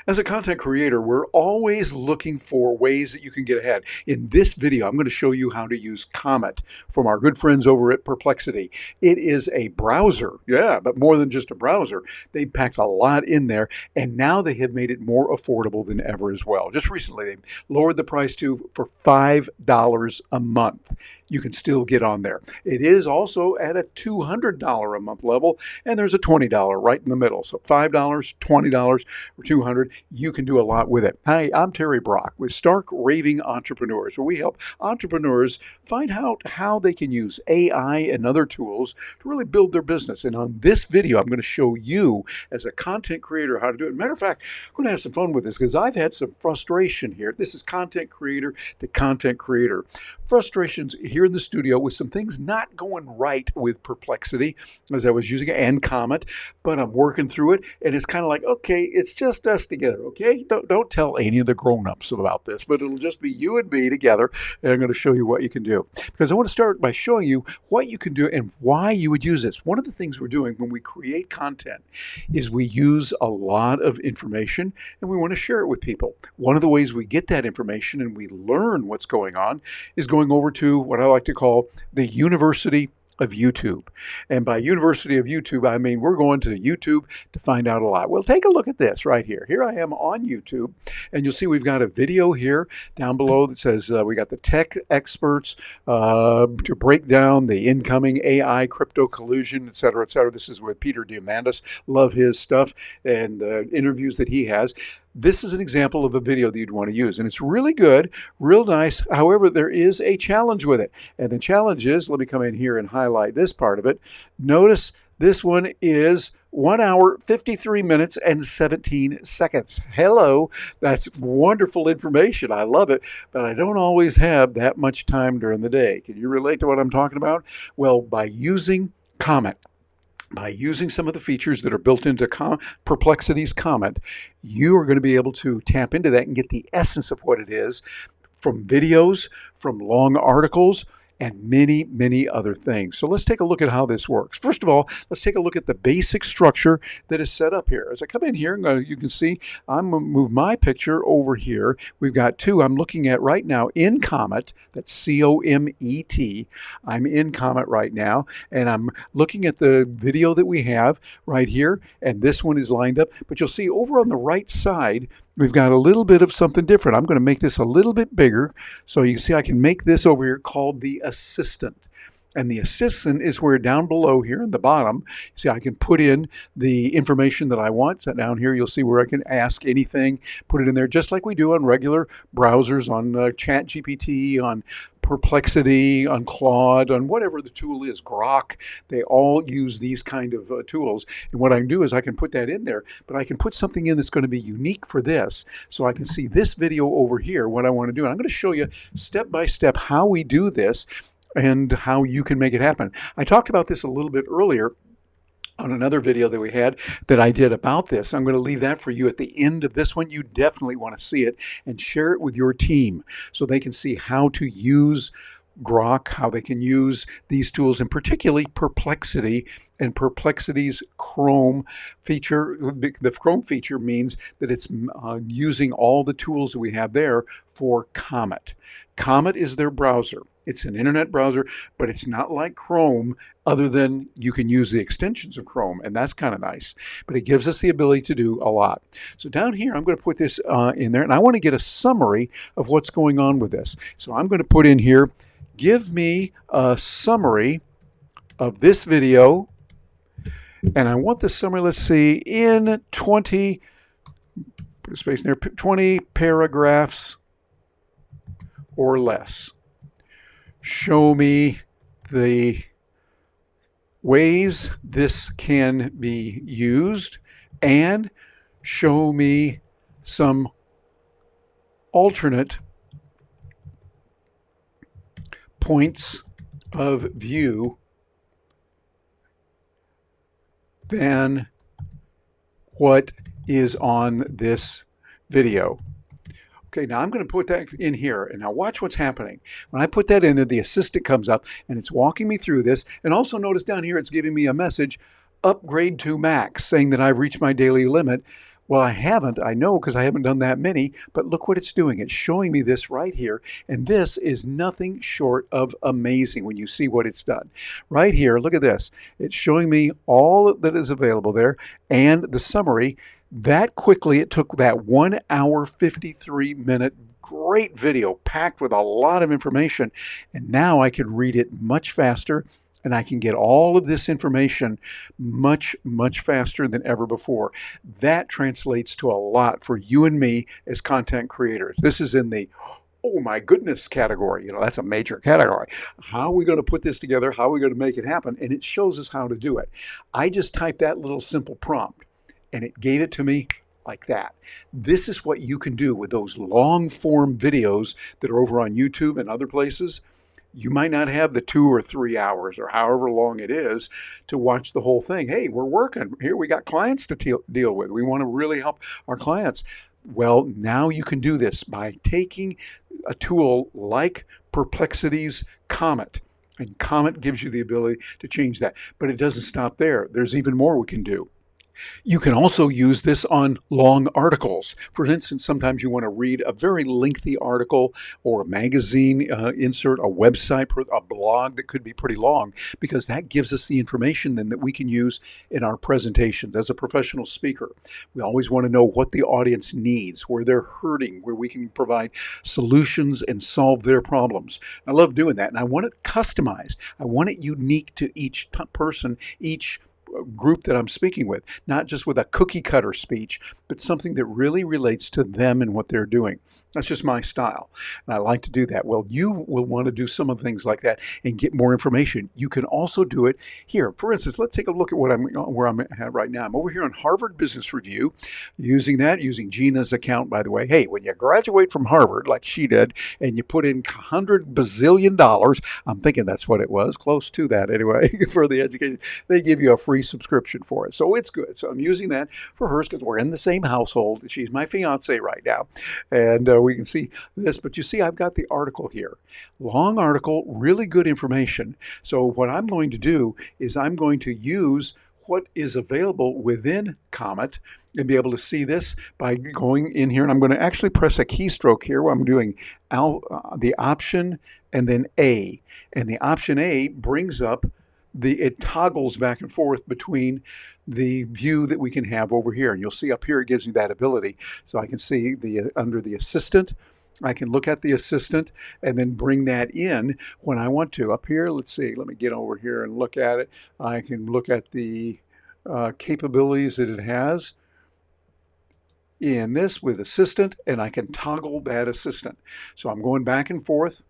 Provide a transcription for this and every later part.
As a content creator, we're always looking for ways that you can get ahead. In this video, I'm going to show you how to use Comet from our good friends over at Perplexity. It is a browser, yeah, but more than just a browser. They packed a lot in there, and now they have made it more affordable than ever as well. Just recently, they lowered the price for $5 a month. You can still get on there. It is also at a $200 a month level, and there's a $20 right in the middle. So $5, $20, or $200. You can do a lot with it. Hi, I'm Terry Brock with Stark Raving Entrepreneurs, where we help entrepreneurs find out how they can use AI and other tools to really build their business. And on this video, I'm going to show you as a content creator how to do it. Matter of fact, I'm going to have some fun with this because I've had some frustration here. This is content creator to content creator. Frustrations here in the studio with some things not going right with Perplexity as I was using it and Comet, but I'm working through it, and it's kind of like, okay, it's just us together, okay? Don't tell any of the grown-ups about this, but it'll just be you and me together, and I'm going to show you what you can do. Because I want to start by showing you what you can do and why you would use this. One of the things we're doing when we create content is we use a lot of information, and we want to share it with people. One of the ways we get that information and we learn what's going on is going over to what I like to call the University of YouTube. And by University of YouTube, I mean we're going to YouTube to find out a lot. Well, take a look at this right here. Here I am on YouTube, and you'll see we've got a video here down below that says we got the tech experts to break down the incoming AI crypto collusion, et cetera, et cetera. This is with Peter Diamandis. Love his stuff and the interviews that he has. This is an example of a video that you'd want to use, and it's really good, real nice. However, there is a challenge with it, and the challenge is, let me come in here and highlight this part of it. Notice this one is 1 hour, 53 minutes, and 17 seconds. Hello, that's wonderful information. I love it, but I don't always have that much time during the day. Can you relate to what I'm talking about? Well, by using Comet, by using some of the features that are built into Perplexity's Comet, you are going to be able to tap into that and get the essence of what it is from videos, from long articles, and many, many other things. So let's take a look at how this works. First of all, let's take a look at the basic structure that is set up here. As I come in here, you can see I'm going to move my picture over here. We've got two I'm looking at right now in Comet. That's C-O-M-E-T. I'm in Comet right now, and I'm looking at the video that we have right here, and this one is lined up. But you'll see over on the right side, we've got a little bit of something different. I'm going to make this a little bit bigger so you can see I can make this over here called the assistant. And the assistant is where down below here in the bottom, see I can put in the information that I want. So down here you'll see where I can ask anything, put it in there just like we do on regular browsers, on ChatGPT, on Perplexity, on Claude, on whatever the tool is, Grok. They all use these kind of tools. And what I can do is I can put that in there, but I can put something in that's going to be unique for this. So I can see this video over here, what I want to do. And I'm going to show you step by step how we do this and how you can make it happen. I talked about this a little bit earlier on another video that we had that I did about this. I'm going to leave that for you at the end of this one. You definitely want to see it and share it with your team so they can see how to use Grok, how they can use these tools, and particularly Perplexity and Perplexity's Chrome feature. The Chrome feature means that it's using all the tools that we have there for Comet. Comet is their browser. It's an internet browser, but it's not like Chrome other than you can use the extensions of Chrome, and that's kind of nice. But it gives us the ability to do a lot. So down here, I'm going to put this in there, and I want to get a summary of what's going on with this. So I'm going to put in here, give me a summary of this video, and I want the summary, let's see, in 20, put a space in there, 20 paragraphs or less. Show me the ways this can be used and show me some alternate points of view than what is on this video. Okay, now I'm going to put that in here, and now watch what's happening. When I put that in there, the assistant comes up, and it's walking me through this. And also notice down here, it's giving me a message, upgrade to max, saying that I've reached my daily limit. Well, I haven't. I know because I haven't done that many, but look what it's doing. It's showing me this right here. And this is nothing short of amazing when you see what it's done. Right here, look at this. It's showing me all that is available there and the summary. That quickly, it took that 1 hour, 53-minute great video packed with a lot of information. And now I can read it much faster and I can get all of this information much, much faster than ever before. That translates to a lot for you and me as content creators. This is in the oh my goodness category. That's a major category. How are we going to put this together? How are we going to make it happen? And it shows us how to do it. I just typed that little simple prompt and it gave it to me like that. This is what you can do with those long form videos that are over on YouTube and other places. You might not have the 2 or 3 hours or however long it is to watch the whole thing. Hey, we're working here. We got clients to deal with. We want to really help our clients. Well, now you can do this by taking a tool like Perplexity's Comet. And Comet gives you the ability to change that. But it doesn't stop there. There's even more we can do. You can also use this on long articles. For instance, sometimes you want to read a very lengthy article or a magazine insert, a website, a blog that could be pretty long, because that gives us the information then that we can use in our presentations. As a professional speaker, we always want to know what the audience needs, where they're hurting, where we can provide solutions and solve their problems. I love doing that, and I want it customized. I want it unique to each person, each group that I'm speaking with, not just with a cookie cutter speech, but something that really relates to them and what they're doing. That's just my style. And I like to do that. Well, you will want to do some of the things like that and get more information. You can also do it here. For instance, let's take a look at where I'm at right now. I'm over here on Harvard Business Review, using Gina's account, by the way. Hey, when you graduate from Harvard, like she did, and you put in $100 bazillion, I'm thinking that's what it was, close to that anyway, for the education, they give you a free subscription for it. So it's good. So I'm using that for hers because we're in the same household. She's my fiance right now. And we can see this. But you see, I've got the article here. Long article, really good information. So what I'm going to do is I'm going to use what is available within Comet and be able to see this by going in here. And I'm going to actually press a keystroke here where I'm doing the option and then A. And the option A brings up it toggles back and forth between the view that we can have over here. And you'll see up here, it gives you that ability. So I can see under the assistant, I can look at the assistant and then bring that in when I want to. Up here, let's see, let me get over here and look at it. I can look at the capabilities that it has in this with assistant, and I can toggle that assistant. So I'm going back and forth.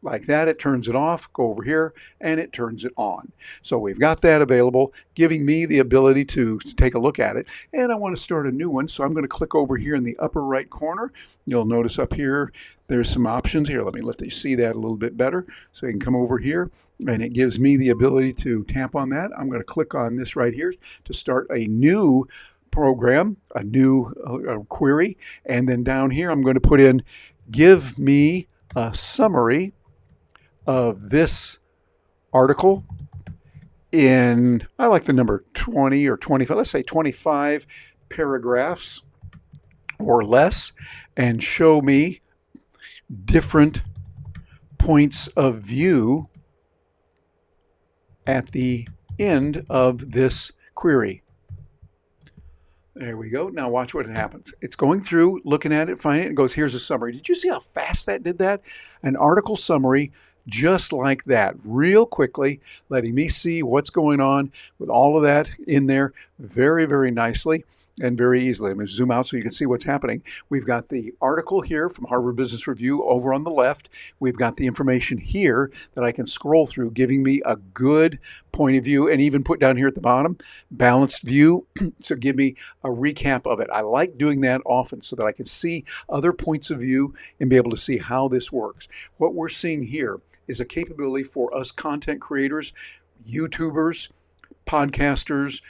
Like that, it turns it off, go over here, and it turns it on. So we've got that available, giving me the ability to take a look at it. And I want to start a new one, so I'm going to click over here in the upper right corner. You'll notice up here, there's some options here. Let me let you see that a little bit better. So you can come over here, and it gives me the ability to tap on that. I'm going to click on this right here to start a new program, a new query. And then down here, I'm going to put in, give me a summary of this article in, I like the number 20 or 25, let's say 25 paragraphs or less, and show me different points of view at the end of this query. There we go. Now watch what happens. It's going through, looking at it, finding it, and goes, here's a summary. Did you see how fast that did that? An article summary just like that, real quickly, letting me see what's going on with all of that in there very, very nicely and very easily. I'm going to zoom out so you can see what's happening. We've got the article here from Harvard Business Review over on the left. We've got the information here that I can scroll through, giving me a good point of view, and even put down here at the bottom, balanced view, so give me a recap of it. I like doing that often so that I can see other points of view and be able to see how this works. What we're seeing here is a capability for us content creators, YouTubers, podcasters,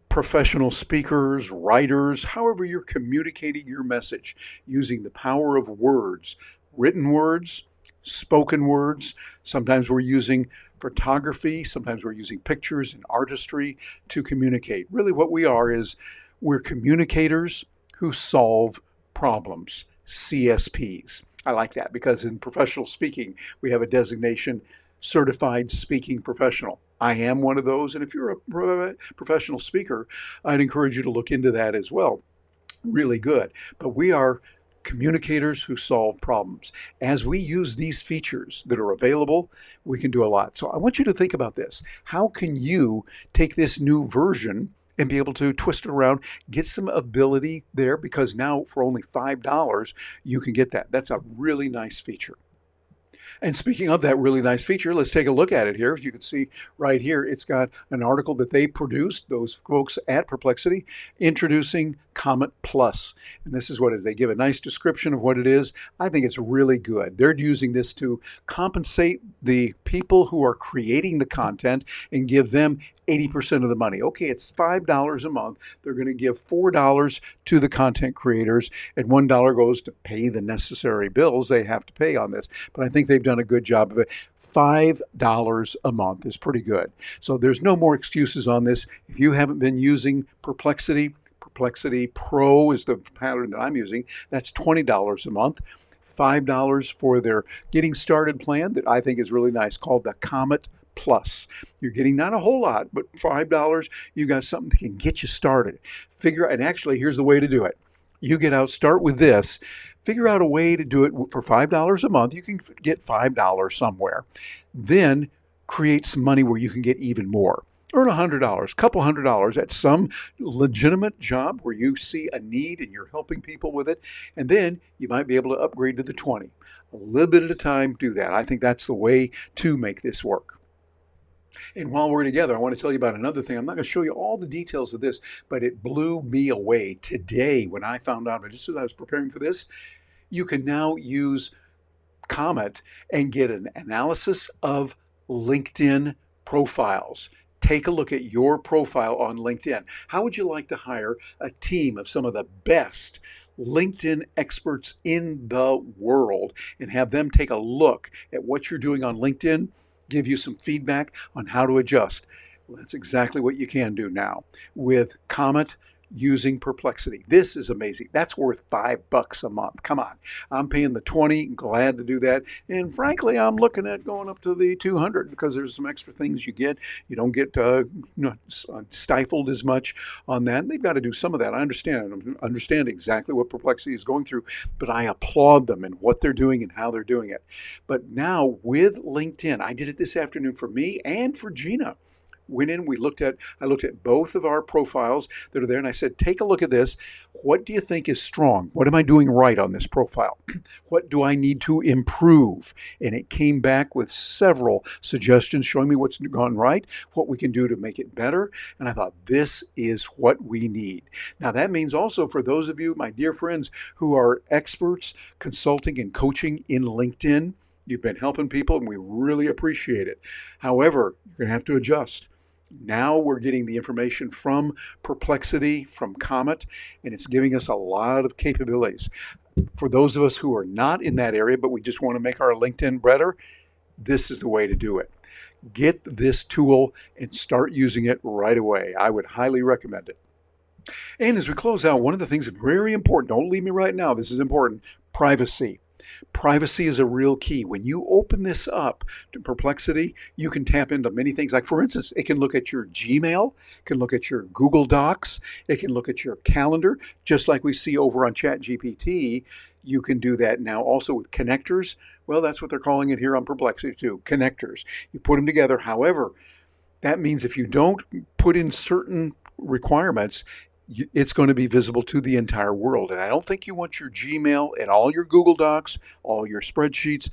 professional speakers, writers, however you're communicating your message using the power of words, written words, spoken words. Sometimes we're using photography, sometimes we're using pictures and artistry to communicate. Really what we are is we're communicators who solve problems, CSPs. I like that because in professional speaking, we have a designation, certified speaking professional. I am one of those, and if you're a professional speaker, I'd encourage you to look into that as well. Really good. But we are communicators who solve problems. As we use these features that are available, we can do a lot. So I want you to think about this. How can you take this new version and be able to twist it around, get some ability there? Because now for only $5, you can get that. That's a really nice feature. And speaking of that really nice feature, let's take a look at it here. You can see right here, it's got an article that they produced, those folks at Perplexity, introducing Comet Plus. And this is what it is. They give a nice description of what it is. I think it's really good. They're using this to compensate the people who are creating the content and give them 80% of the money. Okay, it's $5 a month. They're going to give $4 to the content creators, and $1 goes to pay the necessary bills they have to pay on this. But I think they've done a good job of it. $5 a month is pretty good. So there's no more excuses on this. If you haven't been using Perplexity, Perplexity Pro is the pattern that I'm using. That's $20 a month. $5 for their getting started plan that I think is really nice, called the Comet Plus. You're getting not a whole lot, but $5, you got something that can get you started. And actually, here's the way to do it. You start with this, figure out a way to do it for $5 a month. You can get $5 somewhere. Then create some money where you can get even more. Earn $100, a couple $100 at some legitimate job where you see a need and you're helping people with it. And then you might be able to upgrade to the 20. A little bit at a time, do that. I think that's the way to make this work. And while we're together, I want to tell you about another thing. I'm not going to show you all the details of this, but it blew me away today when I found out, just as I was preparing for this, you can now use Comet and get an analysis of LinkedIn profiles. Take a look at your profile on LinkedIn. How would you like to hire a team of some of the best LinkedIn experts in the world and have them take a look at what you're doing on LinkedIn, give you some feedback on how to adjust? Well, that's exactly what you can do now with Comet using Perplexity. This is amazing. That's worth $5 a month. Come on. I'm paying the 20, glad to do that. And frankly, I'm looking at going up to the 200 because there's some extra things you get. You don't get stifled as much on that. They've got to do some of that. I understand exactly what Perplexity is going through, but I applaud them and what they're doing and how they're doing it. But now with LinkedIn, I did it this afternoon for me and for Gina. Went in, I looked at both of our profiles that are there, and I said, take a look at this. What do you think is strong? What am I doing right on this profile? What do I need to improve? And it came back with several suggestions showing me what's gone right, what we can do to make it better. And I thought, this is what we need. Now, that means also for those of you, my dear friends, who are experts consulting and coaching in LinkedIn, you've been helping people, and we really appreciate it. However, you're going to have to adjust. Now we're getting the information from Perplexity, from Comet, and it's giving us a lot of capabilities. For those of us who are not in that area, but we just want to make our LinkedIn better, this is the way to do it. Get this tool and start using it right away. I would highly recommend it. And as we close out, one of the things that's very important, don't leave me right now, this is important, privacy. Privacy is a real key. When you open this up to Perplexity, you can tap into many things. Like, for instance, it can look at your Gmail, it can look at your Google Docs, it can look at your calendar, just like we see over on ChatGPT. You can do that now also with connectors. Well, that's what they're calling it here on Perplexity too, connectors. You put them together. However, that means if you don't put in certain requirements, it's going to be visible to the entire world. And I don't think you want your Gmail and all your Google Docs, all your spreadsheets,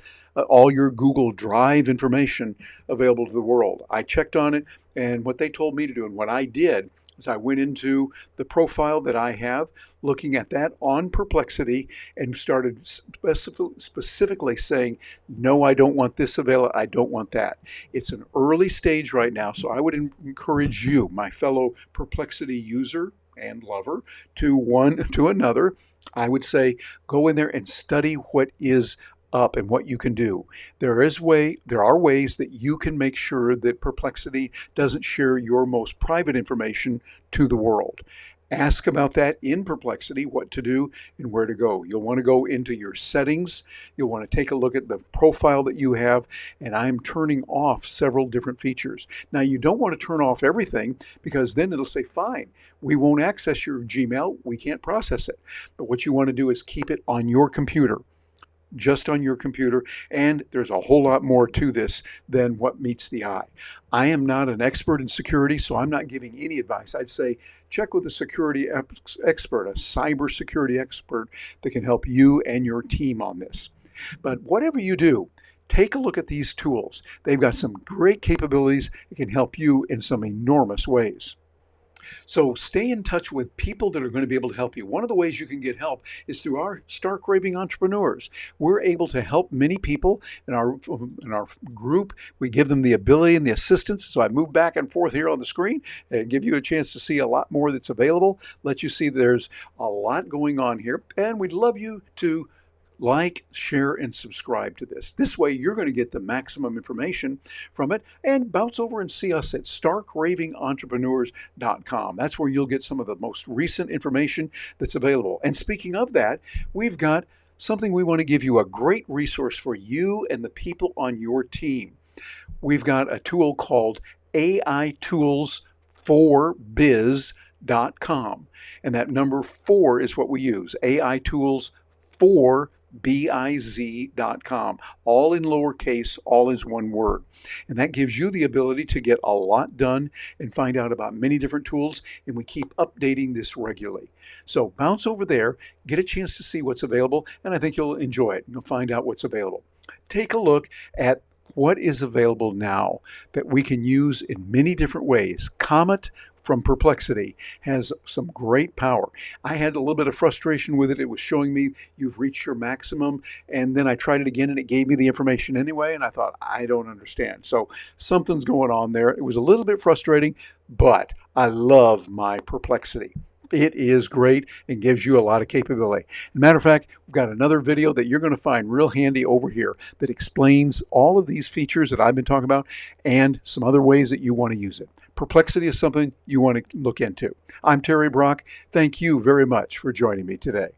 all your Google Drive information available to the world. I checked on it, and what they told me to do, and what I did, is I went into the profile that I have, looking at that on Perplexity, and started specifically saying, no, I don't want this available, I don't want that. It's an early stage right now, so I would encourage you, my fellow Perplexity user and lover, to another, I would say go in there and study what is up and what you can do. There are ways that you can make sure that Perplexity doesn't share your most private information to the world. Ask about that in Perplexity, what to do and where to go. You'll want to go into your settings. You'll want to take a look at the profile that you have, and I'm turning off several different features. Now, you don't want to turn off everything because then it'll say, fine, we won't access your Gmail, we can't process it. But what you want to do is keep it on your computer, just on your computer, and there's a whole lot more to this than what meets the eye. I am not an expert in security, so I'm not giving any advice. I'd say check with a security expert, a cybersecurity expert that can help you and your team on this. But whatever you do, take a look at these tools. They've got some great capabilities that can help you in some enormous ways. So stay in touch with people that are going to be able to help you. One of the ways you can get help is through our Stark Raving Entrepreneurs. We're able to help many people in our group. We give them the ability and the assistance. So I move back and forth here on the screen and give you a chance to see a lot more that's available. Let you see there's a lot going on here. And we'd love you to like, share, and subscribe to this. This way you're going to get the maximum information from it, and bounce over and see us at starkravingentrepreneurs.com. That's where you'll get some of the most recent information that's available. And speaking of that, we've got something we want to give you, a great resource for you and the people on your team. We've got a tool called AI Tools for Biz.com, and that number 4 is what we use, AI Tools for biz.com, all in lowercase, all is one word. And that gives you the ability to get a lot done and find out about many different tools, and we keep updating this regularly. So bounce over there, get a chance to see what's available, and I think you'll enjoy it. You'll find out what's available. Take a look at what is available now that we can use in many different ways. Comet from Perplexity has some great power. I had a little bit of frustration with it. It was showing me you've reached your maximum, and then I tried it again and it gave me the information anyway, and I thought, I don't understand. So something's going on there. It was a little bit frustrating, but I love my Perplexity. It is great and gives you a lot of capability. As a matter of fact, we've got another video that you're going to find real handy over here that explains all of these features that I've been talking about and some other ways that you want to use it. Perplexity is something you want to look into. I'm Terry Brock. Thank you very much for joining me today.